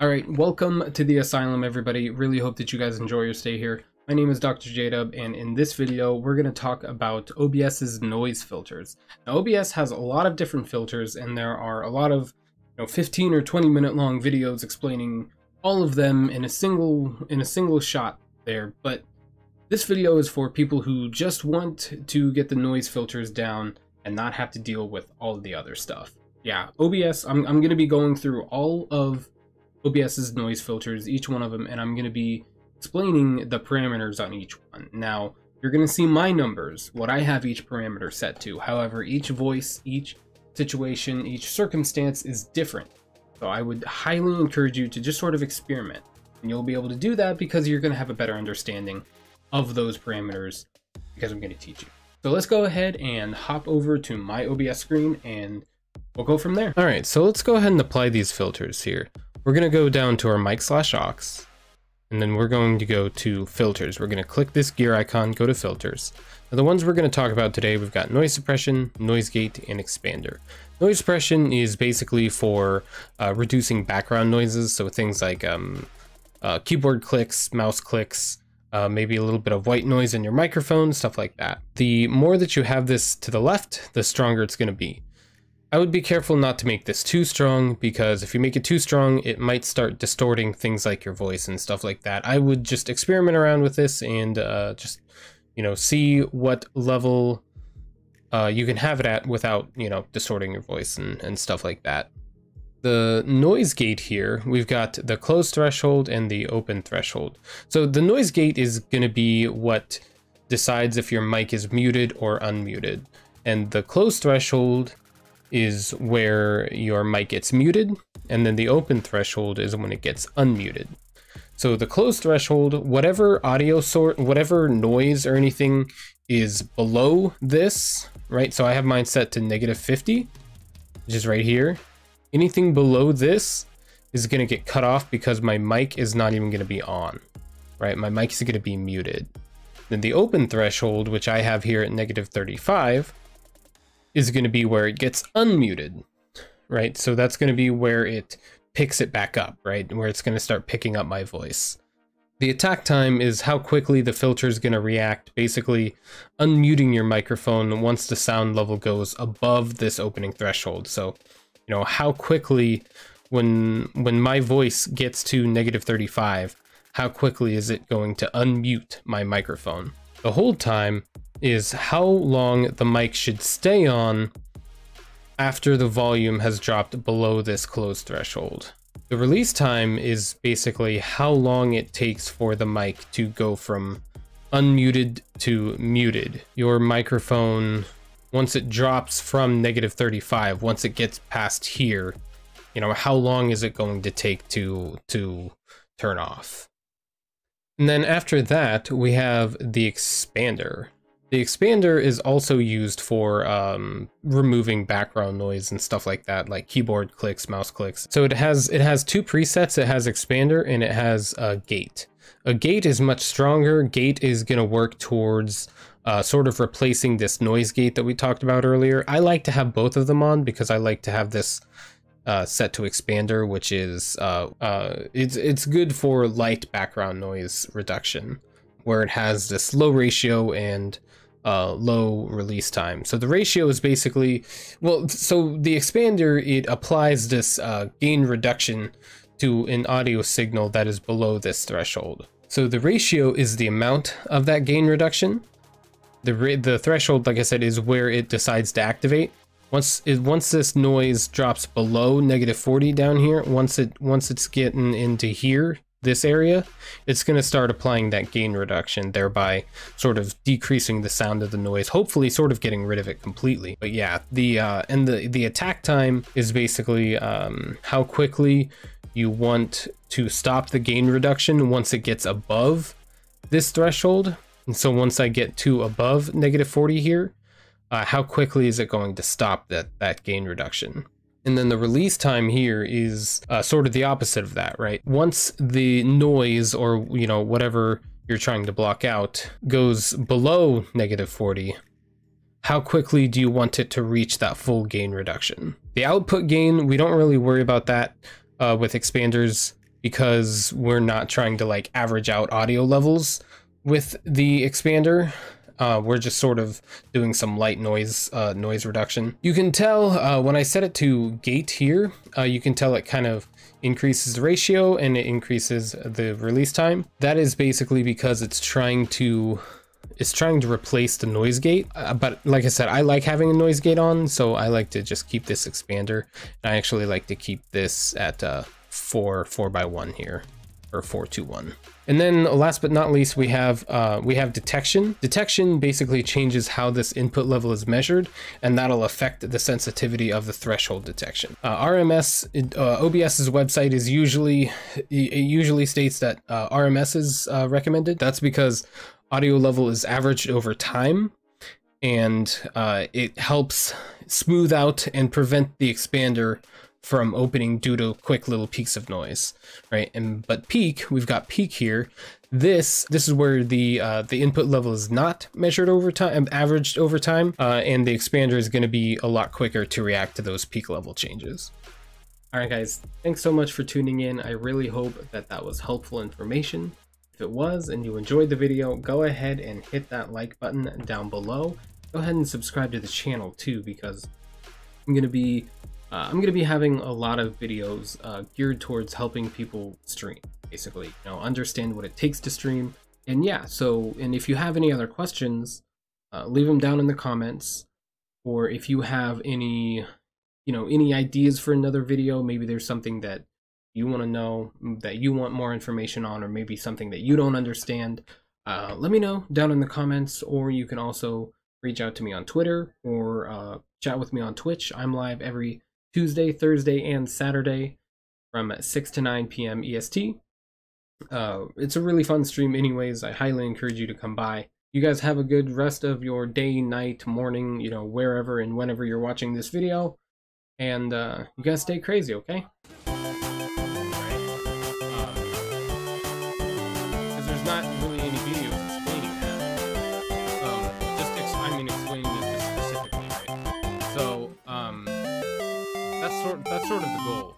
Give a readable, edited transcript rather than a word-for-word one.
Alright, welcome to the asylum, everybody. Really hope that you guys enjoy your stay here. My name is Dr. J-Dub, and in this video, we're going to talk about OBS's noise filters. Now, OBS has a lot of different filters, and there are a lot of 15 or 20 minute long videos explaining all of them in a single shot there. But this video is for people who just want to get the noise filters down and not have to deal with all of the other stuff. Yeah, OBS, I'm going to be going through all of OBS's noise filters, each one of them, and I'm going to be explaining the parameters on each one. Now, you're going to see my numbers, what I have each parameter set to. However, each voice, each situation, each circumstance is different. So I would highly encourage you to just sort of experiment. And you'll be able to do that because you're going to have a better understanding of those parameters because I'm going to teach you. So let's go ahead and hop over to my OBS screen and we'll go from there. All right, so let's go ahead and apply these filters here. We're going to go down to our mic/aux, and then we're going to go to filters. We're going to click this gear icon, go to filters. Now, the ones we're going to talk about today, we've got noise suppression, noise gate, and expander. Noise suppression is basically for reducing background noises, so things like keyboard clicks, mouse clicks, maybe a little bit of white noise in your microphone, stuff like that. The more that you have this to the left, the stronger it's going to be. I would be careful not to make this too strong, because if you make it too strong, it might start distorting things like your voice and stuff like that. I would just experiment around with this and just, see what level you can have it at without, distorting your voice and stuff like that. The noise gate here, we've got the close threshold and the open threshold. So the noise gate is going to be what decides if your mic is muted or unmuted. And the close threshold is where your mic gets muted, and then the open threshold is when it gets unmuted. So the closed threshold, whatever audio source, whatever noise or anything is below this, right? So I have mine set to -50, which is right here. Anything below this is going to get cut off because my mic is not even going to be on, right? My mic is going to be muted. Then the open threshold, which I have here at -35, is going to be where it gets unmuted, right? So that's going to be where it picks it back up, right? Where it's going to start picking up my voice. The attack time is how quickly the filter is going to react, basically unmuting your microphone once the sound level goes above this opening threshold. So, how quickly, when my voice gets to -35, how quickly is it going to unmute my microphone? The hold time is how long the mic should stay on after the volume has dropped below this closed threshold. The release time is basically how long it takes for the mic to go from unmuted to muted. Your microphone, once it drops from -35, once it gets past here, how long is it going to take to turn off? And then after that, we have the expander. The expander is also used for removing background noise and stuff like that, like keyboard clicks, mouse clicks. So it has two presets. It has expander and it has a gate. A gate is much stronger. Gate is going to work towards sort of replacing this noise gate that we talked about earlier. I like to have both of them on because I like to have this set to expander, which is it's good for light background noise reduction, where it has this low ratio and low release time. So the ratio is basically, so the expander, it applies this gain reduction to an audio signal that is below this threshold. So the ratio is the amount of that gain reduction. The threshold, like I said, is where it decides to activate. Once this noise drops below -40 down here, once it's getting into here, this area, it's going to start applying that gain reduction, thereby sort of decreasing the sound of the noise, hopefully sort of getting rid of it completely. But yeah, the attack time is basically how quickly you want to stop the gain reduction once it gets above this threshold. And so once I get to above -40 here, how quickly is it going to stop that gain reduction? And then the release time here is sort of the opposite of that, right? Once the noise, or whatever you're trying to block out, goes below -40, how quickly do you want it to reach that full gain reduction? The output gain, we don't really worry about that with expanders. because we're not trying to like average out audio levels with the expander. We're just sort of doing some light noise reduction. You can tell when I set it to gate here, you can tell it kind of increases the ratio and it increases the release time. That is basically because it's trying to replace the noise gate. But like I said, I like having a noise gate on, so I like to just keep this expander. And I actually like to keep this at 4x1 here, or 4:1. And then last but not least, we have detection. Detection basically changes how this input level is measured, and that'll affect the sensitivity of the threshold detection. RMS, OBS's website is usually states that RMS is recommended. That's because audio level is averaged over time, and it helps smooth out and prevent the expander from opening due to quick little peaks of noise, right? But peak, we've got peak here. This is where the input level is not measured over time, averaged over time, and the expander is going to be a lot quicker to react to those peak level changes. All right, guys, thanks so much for tuning in. I really hope that was helpful information. If it was and you enjoyed the video, go ahead and hit that like button down below. Go ahead and subscribe to the channel too, because I'm gonna be having a lot of videos geared towards helping people stream, basically, understand what it takes to stream. And yeah, and if you have any other questions, leave them down in the comments, or if you have any ideas for another video, maybe there's something that you want to know, that you want more information on, or maybe something that you don't understand, let me know down in the comments. Or you can also reach out to me on Twitter, or chat with me on Twitch. I'm live every Tuesday, Thursday, and Saturday from 6 to 9 p.m. EST. It's a really fun stream anyways. I highly encourage you to come by. You guys have a good rest of your day, night, morning, wherever and whenever you're watching this video. And you guys stay crazy, okay? Because there's not really any videos explaining that. Explaining it specifically, right? So, that's sort of the goal.